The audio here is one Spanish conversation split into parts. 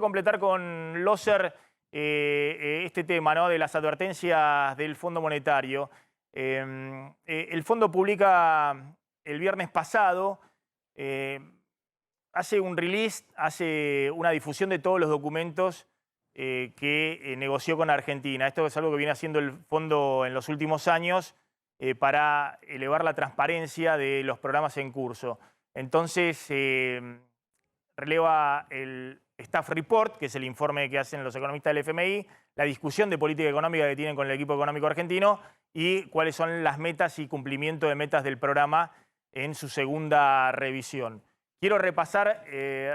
completar con Loser este tema, ¿no?, de las advertencias del Fondo Monetario. El Fondo publica el viernes pasado, hace un release, hace una difusión de todos los documentos que negoció con Argentina. Esto es algo que viene haciendo el Fondo en los últimos años para elevar la transparencia de los programas en curso. Entonces, releva el Staff Report, que es el informe que hacen los economistas del FMI, la discusión de política económica que tienen con el equipo económico argentino y cuáles son las metas y cumplimiento de metas del programa en su segunda revisión. Quiero repasar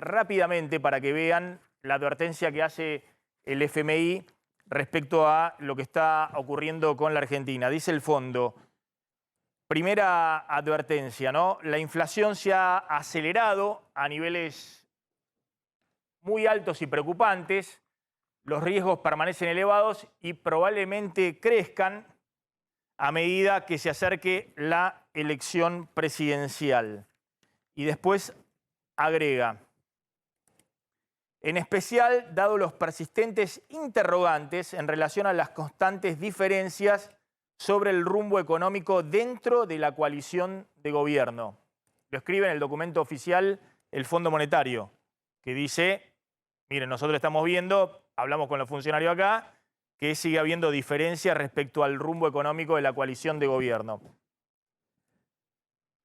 rápidamente para que vean la advertencia que hace el FMI respecto a lo que está ocurriendo con la Argentina. Dice el fondo, primera advertencia, ¿no? La inflación se ha acelerado a niveles muy altos y preocupantes, los riesgos permanecen elevados y probablemente crezcan a medida que se acerque la elección presidencial. Y después agrega, en especial, dado los persistentes interrogantes en relación a las constantes diferencias sobre el rumbo económico dentro de la coalición de gobierno. Lo escribe en el documento oficial el Fondo Monetario, que dice, miren, nosotros estamos viendo, hablamos con los funcionarios acá, que sigue habiendo diferencias respecto al rumbo económico de la coalición de gobierno.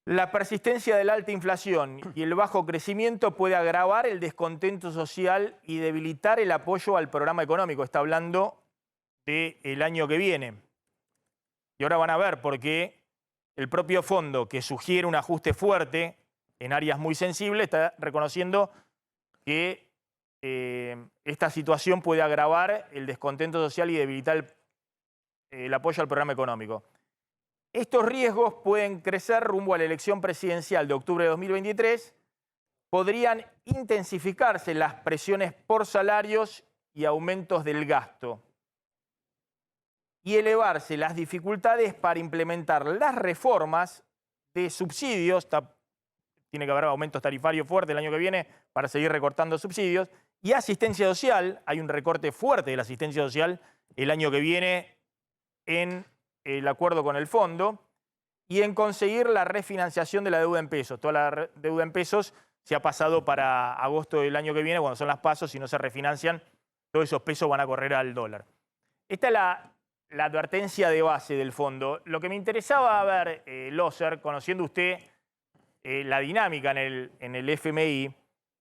La persistencia de la alta inflación y el bajo crecimiento puede agravar el descontento social y debilitar el apoyo al programa económico. Está hablando del año que viene. Y ahora van a ver por qué el propio fondo, que sugiere un ajuste fuerte en áreas muy sensibles, está reconociendo que esta situación puede agravar el descontento social y debilitar el apoyo al programa económico. Estos riesgos pueden crecer rumbo a la elección presidencial de octubre de 2023. Podrían intensificarse las presiones por salarios y aumentos del gasto. Y elevarse las dificultades para implementar las reformas de subsidios. Tiene que haber aumentos tarifarios fuertes el año que viene para seguir recortando subsidios. Y asistencia social. Hay un recorte fuerte de la asistencia social el año que viene en el acuerdo con el fondo, y en conseguir la refinanciación de la deuda en pesos. Toda la deuda en pesos se ha pasado para agosto del año que viene, cuando son las PASO, si no se refinancian, todos esos pesos van a correr al dólar. Esta es la advertencia de base del fondo. Lo que me interesaba ver, Loser, conociendo usted la dinámica en el FMI,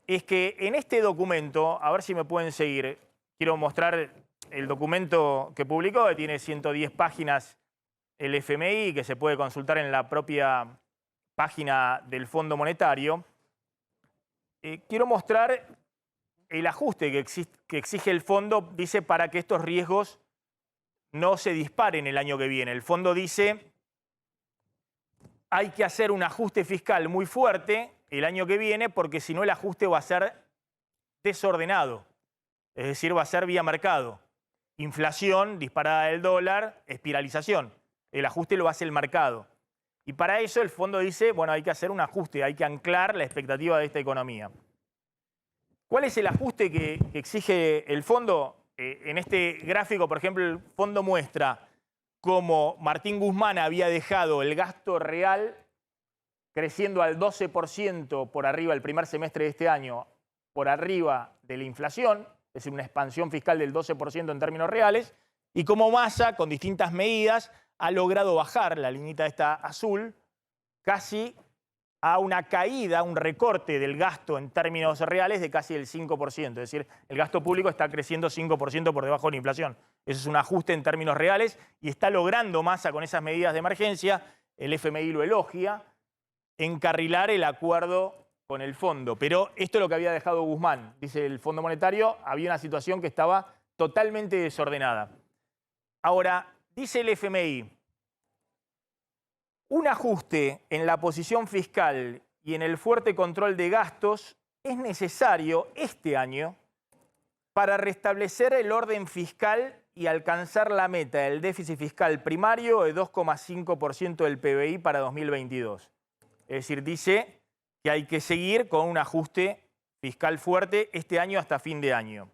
es que en este documento, a ver si me pueden seguir, quiero mostrar el documento que publicó, que tiene 110 páginas el FMI, que se puede consultar en la propia página del Fondo Monetario. Quiero mostrar el ajuste que exige el fondo, dice, para que estos riesgos no se disparen el año que viene. El fondo dice, hay que hacer un ajuste fiscal muy fuerte el año que viene, porque si no el ajuste va a ser desordenado, es decir, va a ser vía mercado. Inflación, disparada del dólar, espiralización. El ajuste lo hace el mercado. Y para eso el fondo dice, bueno, hay que hacer un ajuste, hay que anclar la expectativa de esta economía. ¿Cuál es el ajuste que exige el fondo? En este gráfico, por ejemplo, el fondo muestra cómo Martín Guzmán había dejado el gasto real creciendo al 12% por arriba el primer semestre de este año, por arriba de la inflación, es decir, una expansión fiscal del 12% en términos reales, y cómo Massa, con distintas medidas, ha logrado bajar la liñita esta azul casi a una caída, un recorte del gasto en términos reales de casi el 5%. Es decir, el gasto público está creciendo 5% por debajo de la inflación. Eso es un ajuste en términos reales y está logrando Massa con esas medidas de emergencia, el FMI lo elogia, encarrilar el acuerdo con el fondo. Pero esto es lo que había dejado Guzmán. Dice el Fondo Monetario, había una situación que estaba totalmente desordenada. Ahora, dice el FMI, un ajuste en la posición fiscal y en el fuerte control de gastos es necesario este año para restablecer el orden fiscal y alcanzar la meta del déficit fiscal primario de 2,5% del PBI para 2022. Es decir, dice que hay que seguir con un ajuste fiscal fuerte este año hasta fin de año.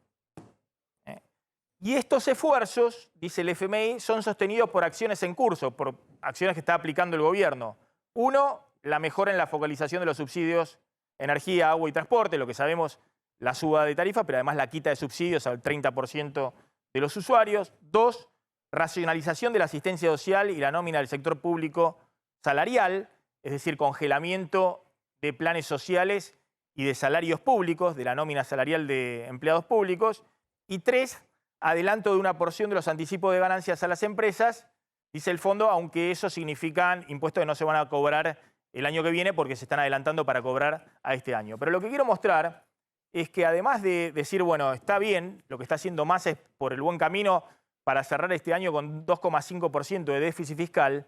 Y estos esfuerzos, dice el FMI, son sostenidos por acciones en curso, por acciones que está aplicando el gobierno. Uno, la mejora en la focalización de los subsidios, energía, agua y transporte, lo que sabemos, la suba de tarifa, pero además la quita de subsidios al 30% de los usuarios. Dos, racionalización de la asistencia social y la nómina del sector público salarial, es decir, congelamiento de planes sociales y de salarios públicos, de la nómina salarial de empleados públicos. Y tres, adelanto de una porción de los anticipos de ganancias a las empresas, dice el fondo, aunque eso significan impuestos que no se van a cobrar el año que viene porque se están adelantando para cobrar a este año. Pero lo que quiero mostrar es que además de decir, bueno, está bien, lo que está haciendo más es por el buen camino para cerrar este año con 2,5% de déficit fiscal,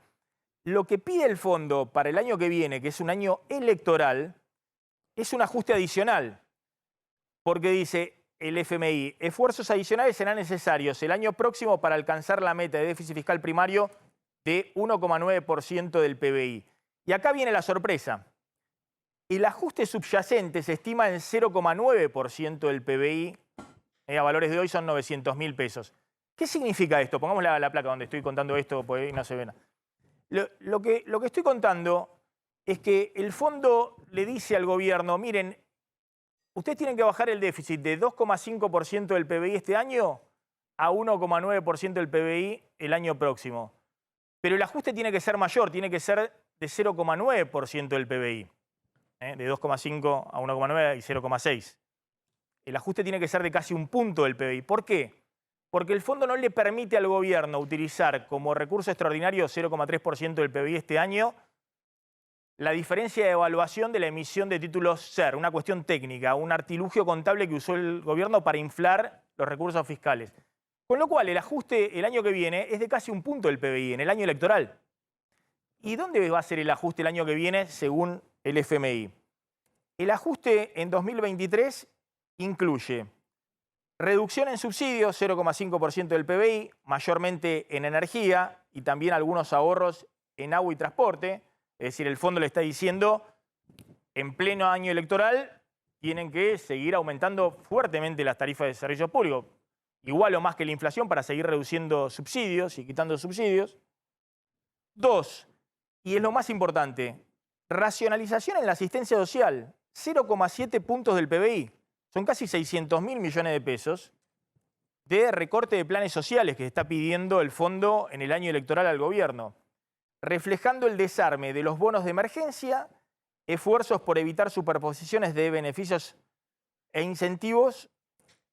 lo que pide el fondo para el año que viene, que es un año electoral, es un ajuste adicional. Porque dice el FMI, esfuerzos adicionales serán necesarios el año próximo para alcanzar la meta de déficit fiscal primario de 1,9% del PBI. Y acá viene la sorpresa. El ajuste subyacente se estima en 0,9% del PBI, a valores de hoy son 900.000 pesos. ¿Qué significa esto? Pongamos la placa donde estoy contando esto, porque no se ve nada. Lo que estoy contando es que el fondo le dice al gobierno, miren, ustedes tienen que bajar el déficit de 2,5% del PBI este año a 1,9% del PBI el año próximo. Pero el ajuste tiene que ser mayor, tiene que ser de 0,9% del PBI. De 2,5 a 1,9 y 0,6. El ajuste tiene que ser de casi un punto del PBI. ¿Por qué? Porque el fondo no le permite al gobierno utilizar como recurso extraordinario 0,3% del PBI este año la diferencia de evaluación de la emisión de títulos SER, una cuestión técnica, un artilugio contable que usó el gobierno para inflar los recursos fiscales. Con lo cual el ajuste el año que viene es de casi un punto del PBI en el año electoral. ¿Y dónde va a ser el ajuste el año que viene según el FMI? El ajuste en 2023 incluye reducción en subsidios, 0,5% del PBI, mayormente en energía y también algunos ahorros en agua y transporte. Es decir, el fondo le está diciendo, en pleno año electoral, tienen que seguir aumentando fuertemente las tarifas de servicios públicos, igual o más que la inflación, para seguir reduciendo subsidios y quitando subsidios. Dos, y es lo más importante, racionalización en la asistencia social, 0,7 puntos del PBI. Son casi 600.000 millones de pesos de recorte de planes sociales que está pidiendo el fondo en el año electoral al gobierno, reflejando el desarme de los bonos de emergencia, esfuerzos por evitar superposiciones de beneficios e incentivos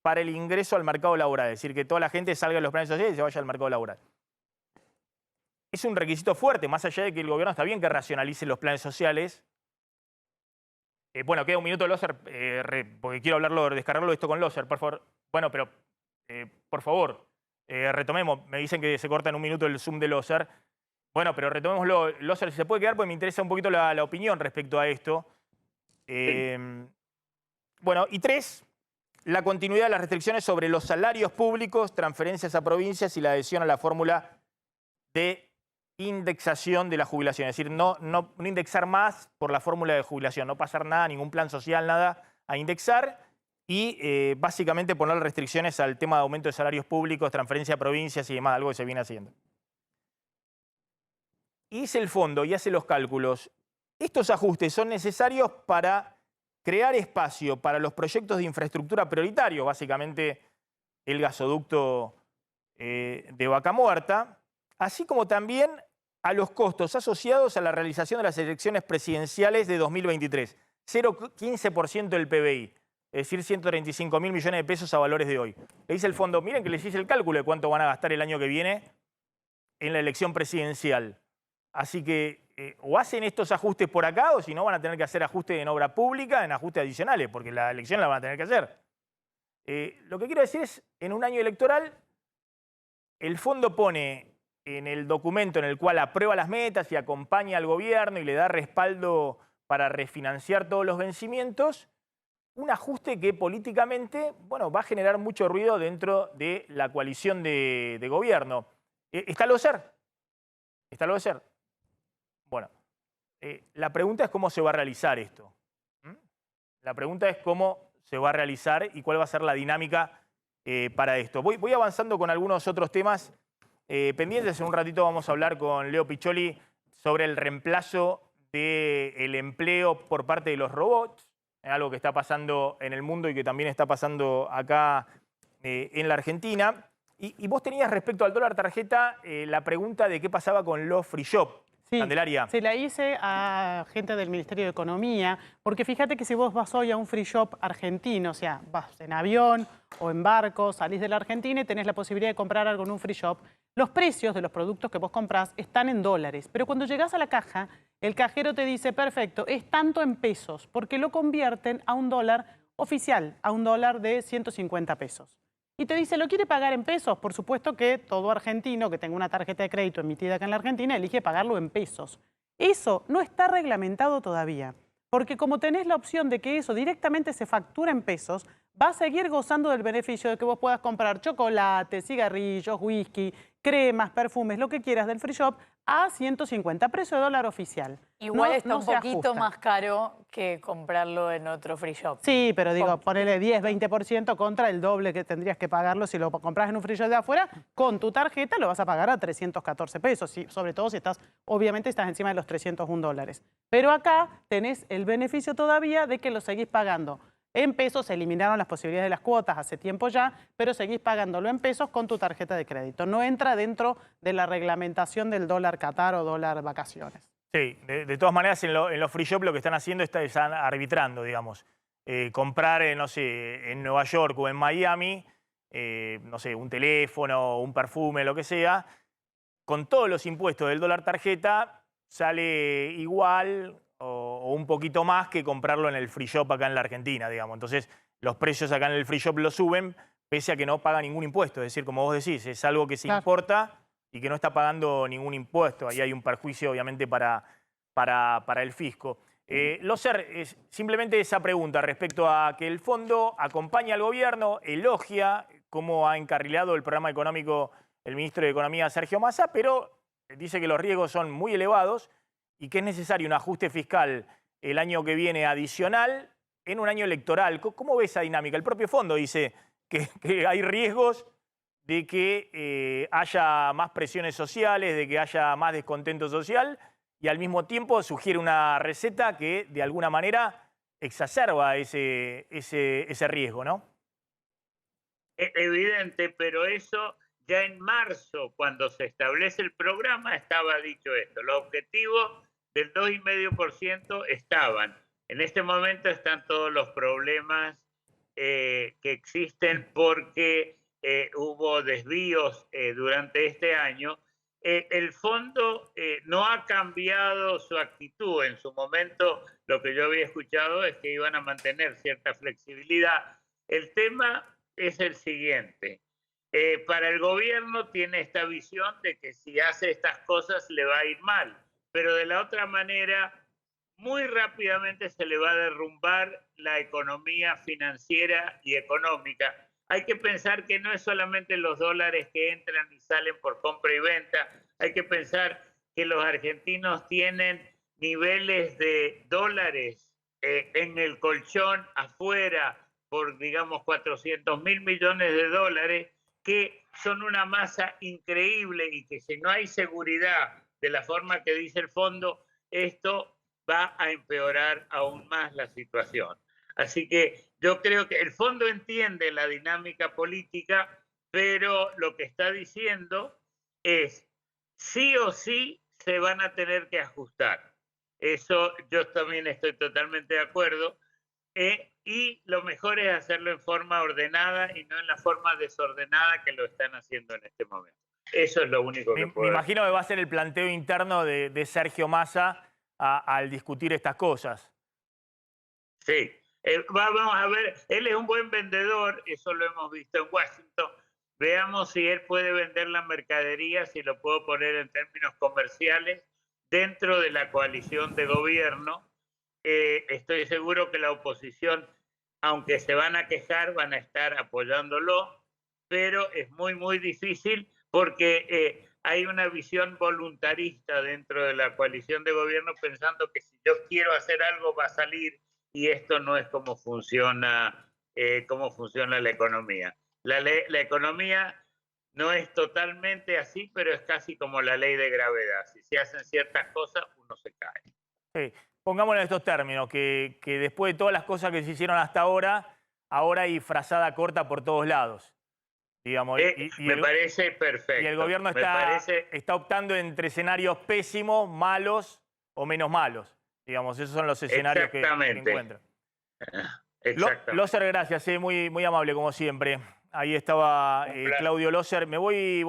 para el ingreso al mercado laboral, es decir, que toda la gente salga de los planes sociales y se vaya al mercado laboral. Es un requisito fuerte, más allá de que el gobierno está bien que racionalice los planes sociales. Bueno, queda un minuto de Loser, porque quiero descargarlo esto con Loser, por favor. Bueno, pero por favor, retomemos. Me dicen que se corta en un minuto el Zoom de Loser. Bueno, pero retomémoslo. Loser, si se puede quedar, porque me interesa un poquito la opinión respecto a esto. Sí. Bueno, y tres, la continuidad de las restricciones sobre los salarios públicos, transferencias a provincias y la adhesión a la fórmula de indexación de la jubilación. Es decir, no indexar más por la fórmula de jubilación, no pasar nada, ningún plan social, nada a indexar y básicamente poner restricciones al tema de aumento de salarios públicos, transferencia a provincias y demás, algo que se viene haciendo. Y dice el fondo y hace los cálculos. Estos ajustes son necesarios para crear espacio para los proyectos de infraestructura prioritarios, básicamente el gasoducto de Vaca Muerta, así como también a los costos asociados a la realización de las elecciones presidenciales de 2023, 0,15% del PBI, es decir, 135.000 millones de pesos a valores de hoy. Le dice el fondo, miren que les hice el cálculo de cuánto van a gastar el año que viene en la elección presidencial. Así que o hacen estos ajustes por acá o si no van a tener que hacer ajustes en obra pública, en ajustes adicionales, porque la elección la van a tener que hacer. Lo que quiero decir es, en un año electoral, el fondo pone en el documento en el cual aprueba las metas y acompaña al gobierno y le da respaldo para refinanciar todos los vencimientos, un ajuste que políticamente, bueno, va a generar mucho ruido dentro de la coalición de gobierno. ¿Está Loser? ¿Está Loser? Bueno, la pregunta es cómo se va a realizar esto. La pregunta es cómo se va a realizar y cuál va a ser la dinámica para esto. Voy avanzando con algunos otros temas pendientes. En un ratito vamos a hablar con Leo Piccioli sobre el reemplazo del empleo por parte de los robots, algo que está pasando en el mundo y que también está pasando acá en la Argentina. Y vos tenías respecto al dólar tarjeta la pregunta de qué pasaba con los free shop. Sí, Candelaria. se la hice a gente del Ministerio de Economía, porque fíjate que si vos vas hoy a un free shop argentino, o sea, vas en avión o en barco, salís de la Argentina y tenés la posibilidad de comprar algo en un free shop, los precios de los productos que vos comprás están en dólares, pero cuando llegás a la caja, el cajero te dice, perfecto, es tanto en pesos, porque lo convierten a un dólar oficial, a un dólar de 150 pesos. Y te dice, ¿lo quiere pagar en pesos? Por supuesto que todo argentino que tenga una tarjeta de crédito emitida acá en la Argentina elige pagarlo en pesos. Eso no está reglamentado todavía, porque como tenés la opción de que eso directamente se factura en pesos, vas a seguir gozando del beneficio de que vos puedas comprar chocolate, cigarrillos, whisky, cremas, perfumes, lo que quieras del free shop a 150, precio de dólar oficial. Igual está un se poquito ajusta. más caro que comprarlo en otro free shop. Sí, pero digo, ponele 10, 20% contra el doble que tendrías que pagarlo si lo compras en un free shop de afuera. Con tu tarjeta lo vas a pagar a 314 pesos, sobre todo si obviamente estás encima de los 301 dólares. Pero acá tenés el beneficio todavía de que lo seguís pagando. En pesos se eliminaron las posibilidades de las cuotas hace tiempo ya, pero seguís pagándolo en pesos con tu tarjeta de crédito. No entra dentro de la reglamentación del dólar Qatar o dólar vacaciones. Sí, de todas maneras en los free shop lo que están haciendo están arbitrando, digamos. Comprar, no sé, en Nueva York o en Miami, no sé, un teléfono, un perfume, lo que sea, con todos los impuestos del dólar tarjeta sale igual o un poquito más que comprarlo en el free shop acá en la Argentina, digamos. Entonces los precios acá en el free shop lo suben pese a que no paga ningún impuesto. Es decir, como vos decís, es algo que se importa y que no está pagando ningún impuesto. Ahí hay un perjuicio, obviamente, para el fisco. Loser, simplemente esa pregunta respecto a que el fondo acompaña al gobierno, elogia cómo ha encarrilado el programa económico el ministro de Economía, Sergio Massa, pero dice que los riesgos son muy elevados y que es necesario un ajuste fiscal el año que viene adicional en un año electoral. ¿Cómo ve esa dinámica? El propio fondo dice que hay riesgos de que haya más presiones sociales, de que haya más descontento social y al mismo tiempo sugiere una receta que de alguna manera exacerba ese riesgo, ¿no? Es evidente, pero eso ya en marzo, cuando se establece el programa, estaba dicho esto. Los objetivos del 2,5% estaban. En este momento están todos los problemas que existen porque hubo desvíos durante este año. El fondo no ha cambiado su actitud. En su momento lo que yo había escuchado es que iban a mantener cierta flexibilidad. El tema es el siguiente. Para el gobierno tiene esta visión de que si hace estas cosas le va a ir mal, pero de la otra manera muy rápidamente se le va a derrumbar la economía financiera y económica. Hay que pensar que no es solamente los dólares que entran y salen por compra y venta, hay que pensar que los argentinos tienen niveles de dólares en el colchón afuera por, digamos, 400.000 millones de dólares, que son una masa increíble y que si no hay seguridad de la forma que dice el fondo, esto va a empeorar aún más la situación. Así que yo creo que el fondo entiende la dinámica política, pero lo que está diciendo es sí o sí se van a tener que ajustar. Eso yo también estoy totalmente de acuerdo. Y lo mejor es hacerlo en forma ordenada y no en la forma desordenada que lo están haciendo en este momento. Eso es lo único que puedo Me imagino que va a ser el planteo interno de Sergio Massa al discutir estas cosas. Sí, vamos a ver, él es un buen vendedor, eso lo hemos visto en Washington. Veamos si él puede vender la mercadería, si lo puedo poner en términos comerciales, dentro de la coalición de gobierno. Estoy seguro que la oposición, aunque se van a quejar, van a estar apoyándolo, pero es muy, muy difícil porque hay una visión voluntarista dentro de la coalición de gobierno pensando que si yo quiero hacer algo va a salir y esto no es como funciona cómo funciona la economía. La economía no es totalmente así, pero es casi como la ley de gravedad. Si se hacen ciertas cosas, uno se cae. Sí. Pongámoslo en estos términos, que después de todas las cosas que se hicieron hasta ahora hay frazada corta por todos lados. Digamos, Me parece perfecto. y el gobierno está optando entre escenarios pésimos, malos o menos malos. Digamos, esos son los escenarios que encuentran. Exactamente. Loser, gracias, muy, muy amable como siempre. Ahí estaba Claudio Loser. Me voy...